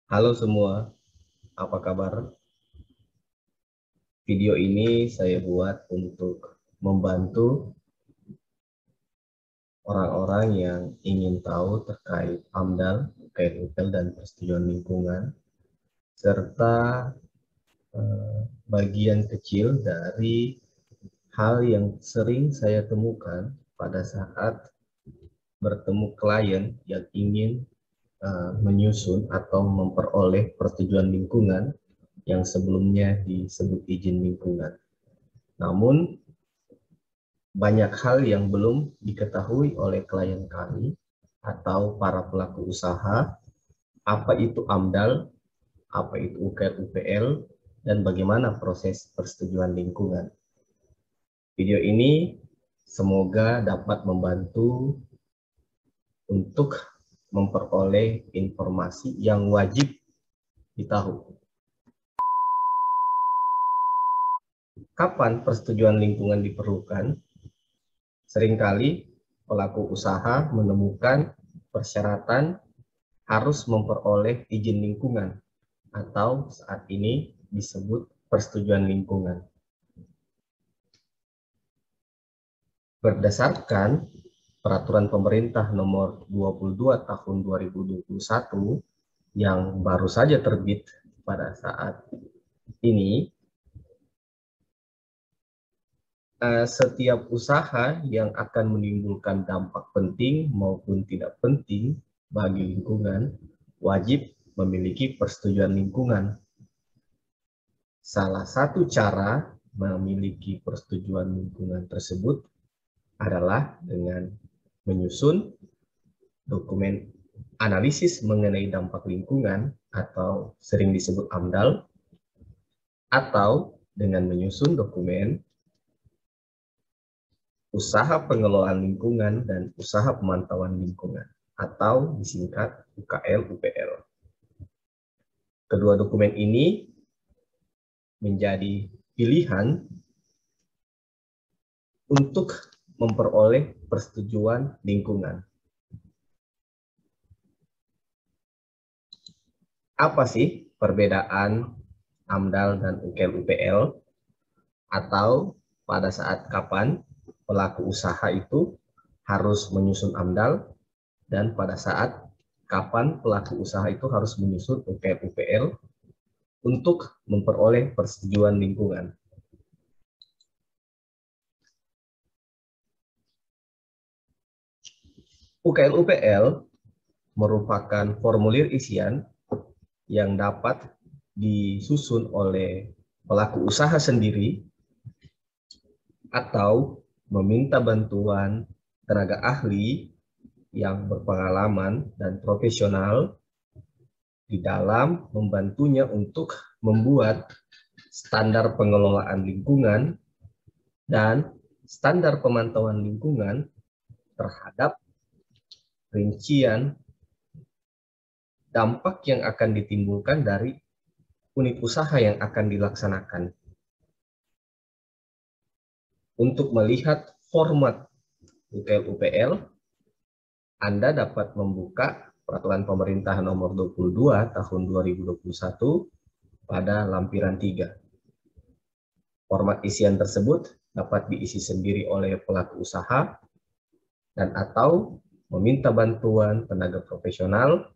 Halo semua, apa kabar? Video ini saya buat untuk membantu orang-orang yang ingin tahu terkait AMDAL, terkait UPL dan persetujuan lingkungan, serta bagian kecil dari hal yang sering saya temukan pada saat bertemu klien yang ingin menyusun atau memperoleh persetujuan lingkungan yang sebelumnya disebut izin lingkungan. Namun, banyak hal yang belum diketahui oleh klien kami atau para pelaku usaha, apa itu AMDAL, apa itu UKL-UPL, dan bagaimana proses persetujuan lingkungan. Video ini semoga dapat membantu untuk memperoleh informasi yang wajib ditahu. Kapan persetujuan lingkungan diperlukan? Seringkali pelaku usaha menemukan persyaratan harus memperoleh izin lingkungan atau saat ini disebut persetujuan lingkungan. Berdasarkan Peraturan Pemerintah Nomor 22 Tahun 2021 yang baru saja terbit pada saat ini, setiap usaha yang akan menimbulkan dampak penting maupun tidak penting bagi lingkungan wajib memiliki persetujuan lingkungan. Salah satu cara memiliki persetujuan lingkungan tersebut adalah dengan menyusun dokumen analisis mengenai dampak lingkungan atau sering disebut AMDAL, atau dengan menyusun dokumen usaha pengelolaan lingkungan dan usaha pemantauan lingkungan atau disingkat UKL-UPL. Kedua dokumen ini menjadi pilihan untuk memperoleh persetujuan lingkungan. Apa sih perbedaan AMDAL dan UKL-UPL? Atau pada saat kapan pelaku usaha itu harus menyusun AMDAL dan pada saat kapan pelaku usaha itu harus menyusun UKL-UPL untuk memperoleh persetujuan lingkungan. UKL-UPL merupakan formulir isian yang dapat disusun oleh pelaku usaha sendiri atau meminta bantuan tenaga ahli yang berpengalaman dan profesional di dalam membantunya untuk membuat standar pengelolaan lingkungan dan standar pemantauan lingkungan terhadap rincian dampak yang akan ditimbulkan dari unit usaha yang akan dilaksanakan. Untuk melihat format UKL-UPL, Anda dapat membuka Peraturan Pemerintah Nomor 22 Tahun 2021 pada lampiran 3. Format isian tersebut dapat diisi sendiri oleh pelaku usaha dan atau meminta bantuan tenaga profesional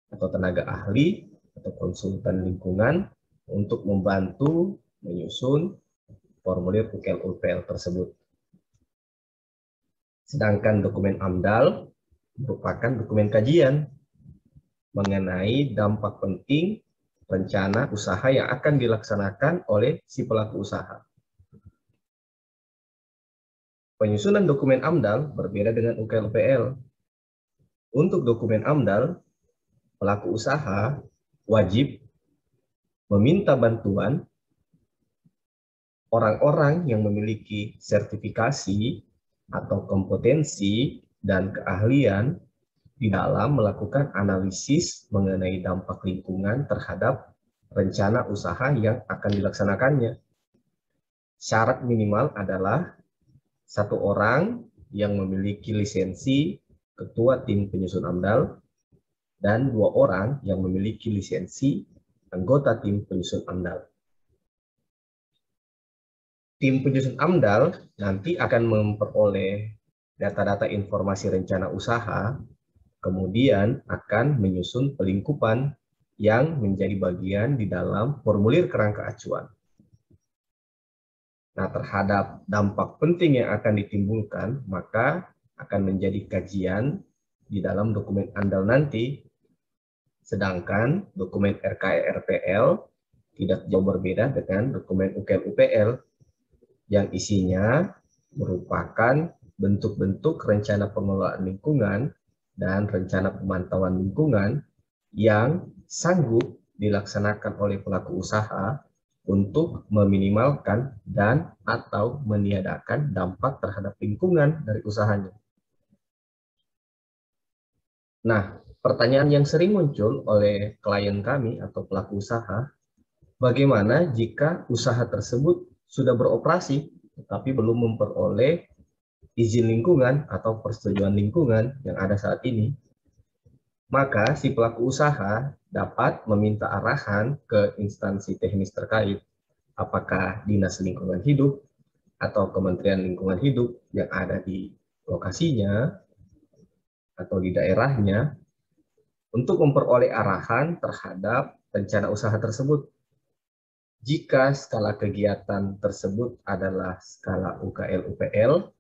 atau tenaga ahli atau konsultan lingkungan untuk membantu menyusun formulir UKL-UPL tersebut. Sedangkan dokumen AMDAL merupakan dokumen kajian mengenai dampak penting rencana usaha yang akan dilaksanakan oleh si pelaku usaha. Penyusunan dokumen AMDAL berbeda dengan UKL-UPL. Untuk dokumen AMDAL, pelaku usaha wajib meminta bantuan orang-orang yang memiliki sertifikasi atau kompetensi dan keahlian di dalam melakukan analisis mengenai dampak lingkungan terhadap rencana usaha yang akan dilaksanakannya. Syarat minimal adalah satu orang yang memiliki lisensi ketua tim penyusun AMDAL dan 2 orang yang memiliki lisensi anggota tim penyusun AMDAL. Tim penyusun AMDAL nanti akan memperoleh data-data informasi rencana usaha, kemudian akan menyusun pelingkupan yang menjadi bagian di dalam formulir kerangka acuan. Nah, terhadap dampak penting yang akan ditimbulkan, maka akan menjadi kajian di dalam dokumen AMDAL nanti. Sedangkan dokumen RKERPL tidak jauh berbeda dengan dokumen UKM-UPL yang isinya merupakan bentuk-bentuk rencana pengelolaan lingkungan dan rencana pemantauan lingkungan yang sanggup dilaksanakan oleh pelaku usaha untuk meminimalkan dan atau meniadakan dampak terhadap lingkungan dari usahanya. Nah, pertanyaan yang sering muncul oleh klien kami atau pelaku usaha, bagaimana jika usaha tersebut sudah beroperasi tetapi belum memperoleh izin lingkungan atau persetujuan lingkungan yang ada saat ini? Maka si pelaku usaha dapat meminta arahan ke instansi teknis terkait, apakah Dinas Lingkungan Hidup atau Kementerian Lingkungan Hidup yang ada di lokasinya atau di daerahnya, untuk memperoleh arahan terhadap rencana usaha tersebut. Jika skala kegiatan tersebut adalah skala UKL-UPL,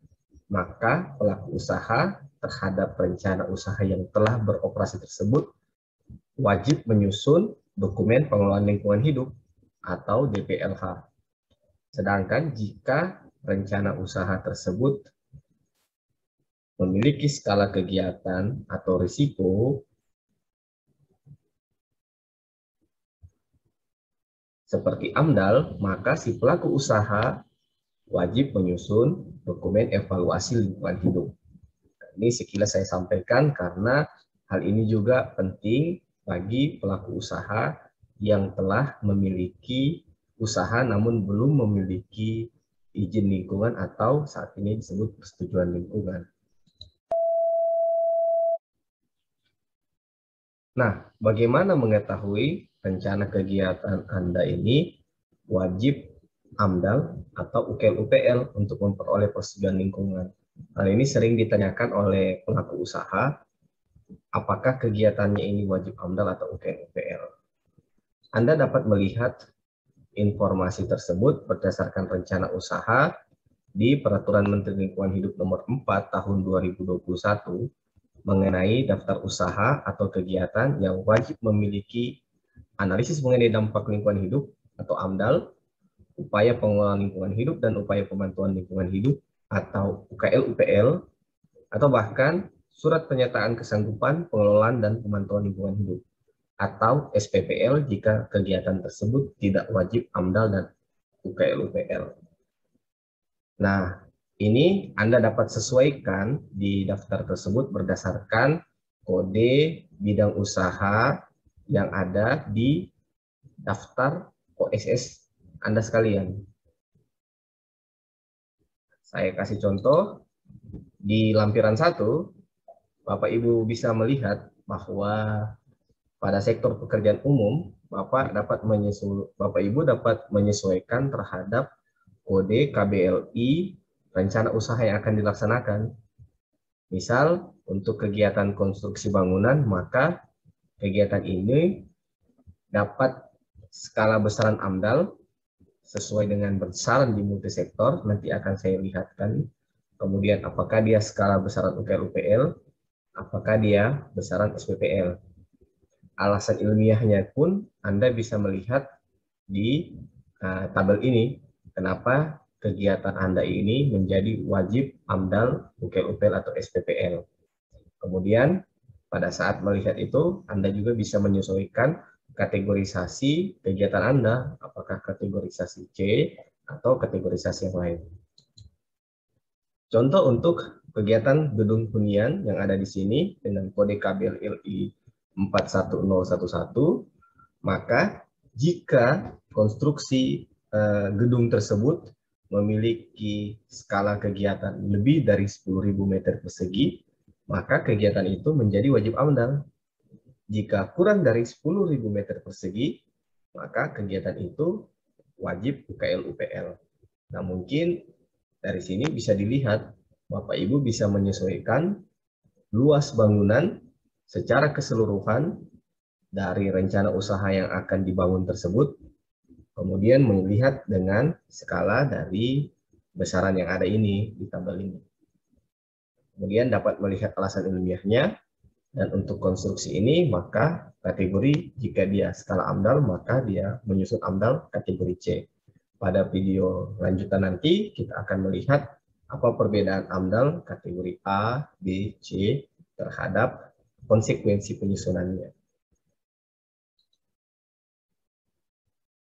maka pelaku usaha terhadap rencana usaha yang telah beroperasi tersebut wajib menyusun dokumen pengelolaan lingkungan hidup atau DPLH. Sedangkan jika rencana usaha tersebut memiliki skala kegiatan atau risiko seperti AMDAL, maka si pelaku usaha wajib menyusun dokumen evaluasi lingkungan hidup. Ini sekilas saya sampaikan karena hal ini juga penting bagi pelaku usaha yang telah memiliki usaha namun belum memiliki izin lingkungan atau saat ini disebut persetujuan lingkungan. Nah, bagaimana mengetahui rencana kegiatan Anda ini wajib AMDAL atau UKL-UPL untuk memperoleh persetujuan lingkungan? Hal ini sering ditanyakan oleh pelaku usaha, apakah kegiatannya ini wajib AMDAL atau UKL-UPL? Anda dapat melihat informasi tersebut berdasarkan rencana usaha di Peraturan Menteri Lingkungan Hidup Nomor 4 Tahun 2021 mengenai daftar usaha atau kegiatan yang wajib memiliki analisis mengenai dampak lingkungan hidup atau AMDAL, upaya pengelolaan lingkungan hidup dan upaya pemantauan lingkungan hidup atau UKL-UPL, atau bahkan surat pernyataan kesanggupan pengelolaan dan pemantauan lingkungan hidup atau SPPL jika kegiatan tersebut tidak wajib AMDAL dan UKL-UPL. Nah, ini Anda dapat sesuaikan di daftar tersebut berdasarkan kode bidang usaha yang ada di daftar OSS Anda sekalian. Saya kasih contoh, di lampiran 1, Bapak Ibu bisa melihat bahwa pada sektor pekerjaan umum, Bapak Ibu dapat menyesuaikan terhadap kode KBLI rencana usaha yang akan dilaksanakan. Misal, untuk kegiatan konstruksi bangunan, maka kegiatan ini dapat skala besaran AMDAL sesuai dengan besaran di multisektor, nanti akan saya lihatkan. Kemudian apakah dia skala besaran UKL-UPL, apakah dia besaran SPPL. Alasan ilmiahnya pun Anda bisa melihat di tabel ini, kenapa kegiatan Anda ini menjadi wajib AMDAL, UKL-UPL atau SPPL. Kemudian pada saat melihat itu, Anda juga bisa menyesuaikan kategorisasi kegiatan Anda, apakah kategorisasi C atau kategorisasi yang lain. Contoh untuk kegiatan gedung hunian yang ada di sini dengan kode KBLI 41011, maka jika konstruksi gedung tersebut memiliki skala kegiatan lebih dari 10.000 meter persegi, maka kegiatan itu menjadi wajib AMDAL. Jika kurang dari 10.000 meter persegi, maka kegiatan itu wajib UKL-UPL. Nah, mungkin dari sini bisa dilihat, Bapak Ibu bisa menyesuaikan luas bangunan secara keseluruhan dari rencana usaha yang akan dibangun tersebut, kemudian melihat dengan skala dari besaran yang ada ini di tabel ini. Kemudian dapat melihat alasan ilmiahnya, dan untuk konstruksi ini maka kategori jika dia skala AMDAL maka dia menyusun AMDAL kategori C. Pada video lanjutan nanti kita akan melihat apa perbedaan AMDAL kategori A, B, C terhadap konsekuensi penyusunannya.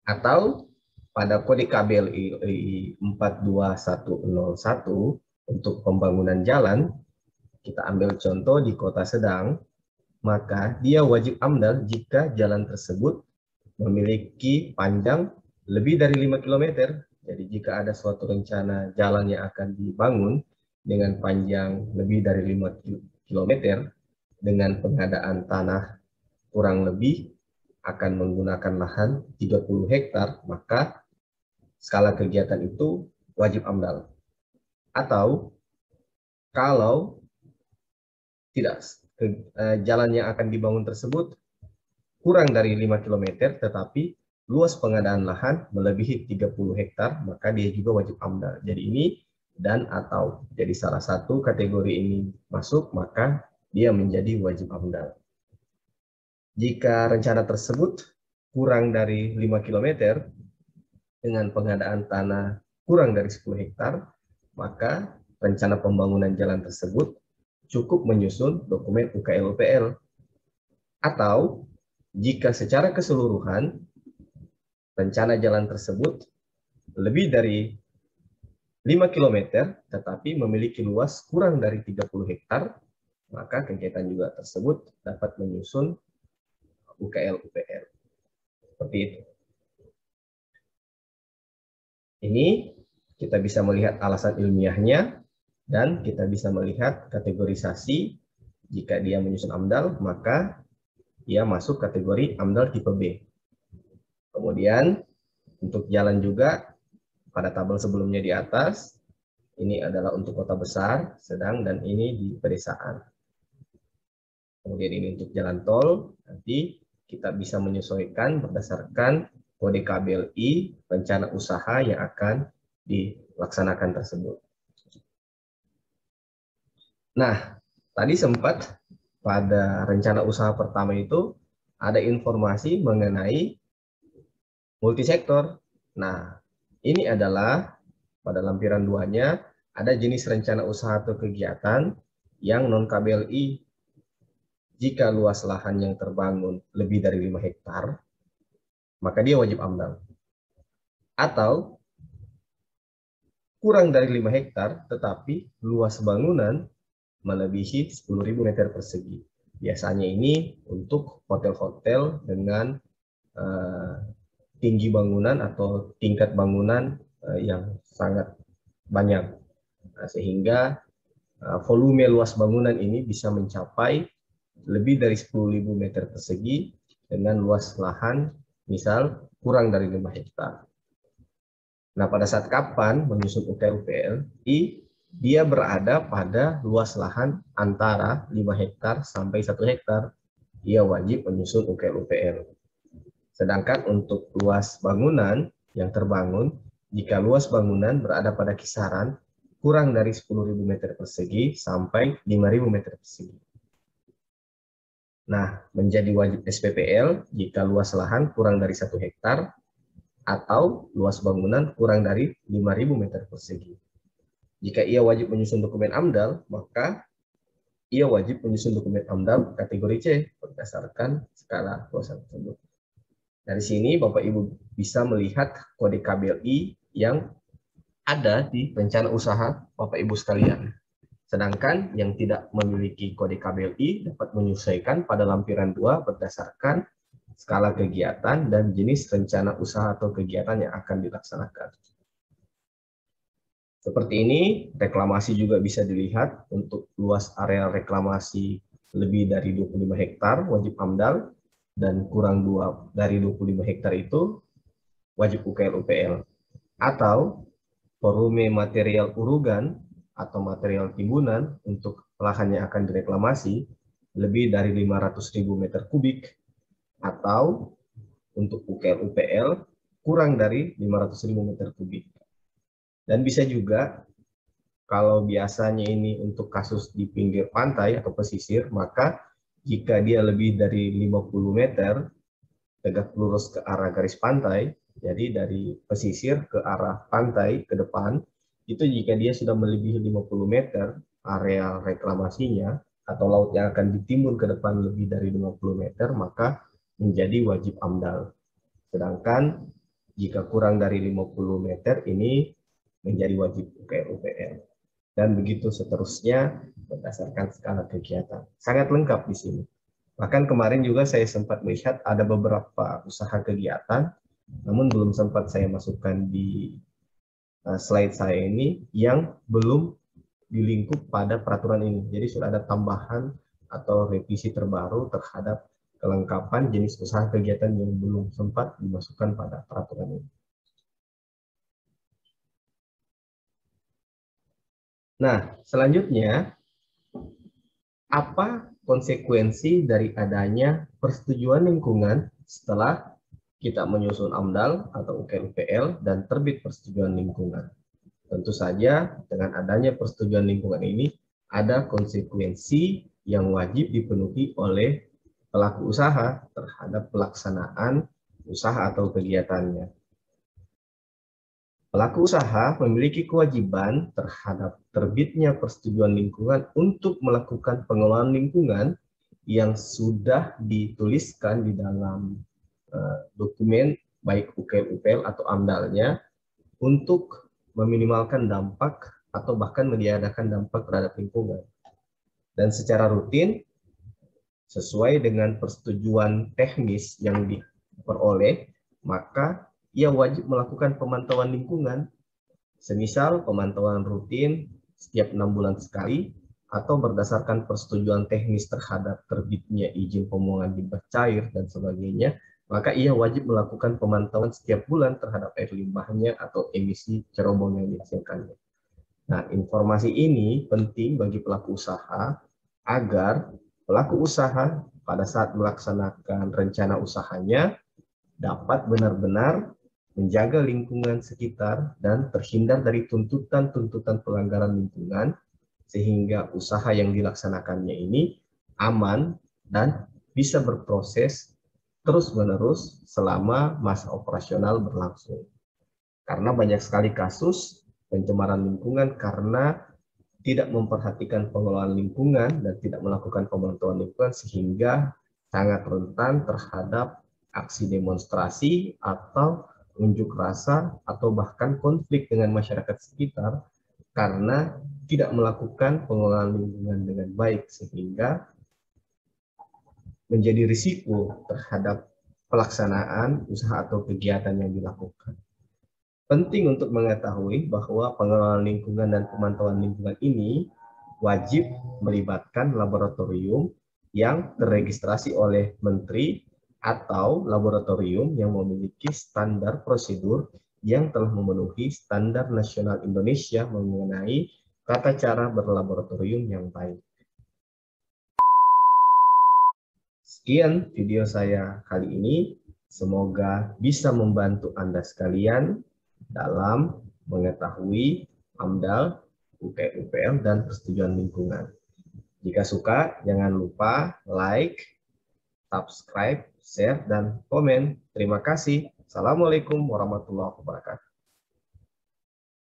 Atau pada kode KBLI 42101 untuk pembangunan jalan, kita ambil contoh di Kota Sedang, maka dia wajib AMDAL jika jalan tersebut memiliki panjang lebih dari 5 km. Jadi jika ada suatu rencana jalan yang akan dibangun dengan panjang lebih dari 5 km dengan pengadaan tanah kurang lebih akan menggunakan lahan 30 hektar, maka skala kegiatan itu wajib AMDAL. Atau kalau tidak, jalan yang akan dibangun tersebut kurang dari 5 km, tetapi luas pengadaan lahan melebihi 30 hektar, maka dia juga wajib AMDAL. Jadi ini dan atau. Jadi salah satu kategori ini masuk, maka dia menjadi wajib AMDAL. Jika rencana tersebut kurang dari 5 km dengan pengadaan tanah kurang dari 10 hektar, maka rencana pembangunan jalan tersebut cukup menyusun dokumen UKL-UPL. Atau jika secara keseluruhan rencana jalan tersebut lebih dari 5 km tetapi memiliki luas kurang dari 30 hektar, maka kegiatan juga tersebut dapat menyusun UKL-UPL. Seperti itu. Ini kita bisa melihat alasan ilmiahnya dan kita bisa melihat kategorisasi. Jika dia menyusun AMDAL, maka dia masuk kategori AMDAL tipe B. Kemudian untuk jalan juga pada tabel sebelumnya di atas, ini adalah untuk kota besar, sedang, dan ini di pedesaan. Kemudian ini untuk jalan tol, nanti kita bisa menyesuaikan berdasarkan kode KBLI rencana usaha yang akan dilaksanakan tersebut. Nah, tadi sempat pada rencana usaha pertama itu ada informasi mengenai multisektor. Nah, ini adalah pada lampiran 2-nya ada jenis rencana usaha atau kegiatan yang non KBLI. Jika luas lahan yang terbangun lebih dari 5 hektar, maka dia wajib AMDAL. Atau kurang dari 5 hektar, tetapi luas bangunan melebihi 10.000 meter persegi. Biasanya ini untuk hotel-hotel dengan tinggi bangunan atau tingkat bangunan yang sangat banyak. Nah, sehingga volume luas bangunan ini bisa mencapai lebih dari 10.000 meter persegi dengan luas lahan misal kurang dari 5 hektar. Nah, pada saat kapan menyusun UKL-UPL, dia berada pada luas lahan antara 5 hektar sampai 1 hektar. Ia wajib menyusun UKL-UPL. Sedangkan untuk luas bangunan yang terbangun, jika luas bangunan berada pada kisaran kurang dari 10.000 meter persegi sampai 5.000 meter persegi. Nah, menjadi wajib SPPL jika luas lahan kurang dari 1 hektar atau luas bangunan kurang dari 5.000 meter persegi. Jika ia wajib menyusun dokumen AMDAL, maka ia wajib menyusun dokumen AMDAL kategori C berdasarkan skala kuasa tersebut. Dari sini Bapak Ibu bisa melihat kode KBLI yang ada di rencana usaha Bapak Ibu sekalian. Sedangkan yang tidak memiliki kode KBLI dapat menyesuaikan pada lampiran 2 berdasarkan skala kegiatan dan jenis rencana usaha atau kegiatan yang akan dilaksanakan. Seperti ini, reklamasi juga bisa dilihat untuk luas area reklamasi lebih dari 25 hektar wajib AMDAL, dan kurang dari 25 hektar itu wajib UKL-UPL. Atau volume material urugan atau material timbunan untuk lahan yang akan direklamasi lebih dari 500.000 meter kubik, atau untuk UKL-UPL kurang dari 500.000 meter kubik. Dan bisa juga, kalau biasanya ini untuk kasus di pinggir pantai atau pesisir, maka jika dia lebih dari 50 meter tegak lurus ke arah garis pantai, jadi dari pesisir ke arah pantai ke depan, itu jika dia sudah melebihi 50 meter area reklamasinya, atau laut yang akan ditimbun ke depan lebih dari 50 meter, maka menjadi wajib AMDAL. Sedangkan jika kurang dari 50 meter ini menjadi wajib UKL-UPL. Dan begitu seterusnya berdasarkan skala kegiatan. Sangat lengkap di sini. Bahkan kemarin juga saya sempat melihat ada beberapa usaha kegiatan, namun belum sempat saya masukkan di slide saya ini, yang belum dilingkup pada peraturan ini. Jadi sudah ada tambahan atau revisi terbaru terhadap kelengkapan jenis usaha kegiatan yang belum sempat dimasukkan pada peraturan ini. Nah, selanjutnya, apa konsekuensi dari adanya persetujuan lingkungan setelah kita menyusun AMDAL atau UKL-UPL dan terbit persetujuan lingkungan? Tentu saja dengan adanya persetujuan lingkungan ini ada konsekuensi yang wajib dipenuhi oleh pelaku usaha terhadap pelaksanaan usaha atau kegiatannya. Pelaku usaha memiliki kewajiban terhadap terbitnya persetujuan lingkungan untuk melakukan pengelolaan lingkungan yang sudah dituliskan di dalam dokumen baik UKL-UPL atau AMDAL-nya untuk meminimalkan dampak atau bahkan meniadakan dampak terhadap lingkungan. Dan secara rutin, sesuai dengan persetujuan teknis yang diperoleh, maka ia wajib melakukan pemantauan lingkungan, semisal pemantauan rutin setiap 6 bulan sekali, atau berdasarkan persetujuan teknis terhadap terbitnya izin pembuangan limbah cair dan sebagainya, maka ia wajib melakukan pemantauan setiap bulan terhadap air limbahnya atau emisi cerobong yang dihasilkannya. Nah, informasi ini penting bagi pelaku usaha agar pelaku usaha pada saat melaksanakan rencana usahanya dapat benar-benar menjaga lingkungan sekitar dan terhindar dari tuntutan-tuntutan pelanggaran lingkungan, sehingga usaha yang dilaksanakannya ini aman dan bisa berproses terus-menerus selama masa operasional berlangsung. Karena banyak sekali kasus pencemaran lingkungan karena tidak memperhatikan pengelolaan lingkungan dan tidak melakukan pemantauan lingkungan, sehingga sangat rentan terhadap aksi demonstrasi atau unjuk rasa atau bahkan konflik dengan masyarakat sekitar karena tidak melakukan pengelolaan lingkungan dengan baik, sehingga menjadi risiko terhadap pelaksanaan usaha atau kegiatan yang dilakukan. Penting untuk mengetahui bahwa pengelolaan lingkungan dan pemantauan lingkungan ini wajib melibatkan laboratorium yang terregistrasi oleh Menteri atau laboratorium yang memiliki standar prosedur yang telah memenuhi standar nasional Indonesia mengenai tata cara berlaboratorium yang baik. Sekian video saya kali ini. Semoga bisa membantu Anda sekalian dalam mengetahui AMDAL, UKL-UPL, dan persetujuan lingkungan. Jika suka, jangan lupa like, subscribe, share, dan komen. Terima kasih. Assalamualaikum warahmatullahi wabarakatuh.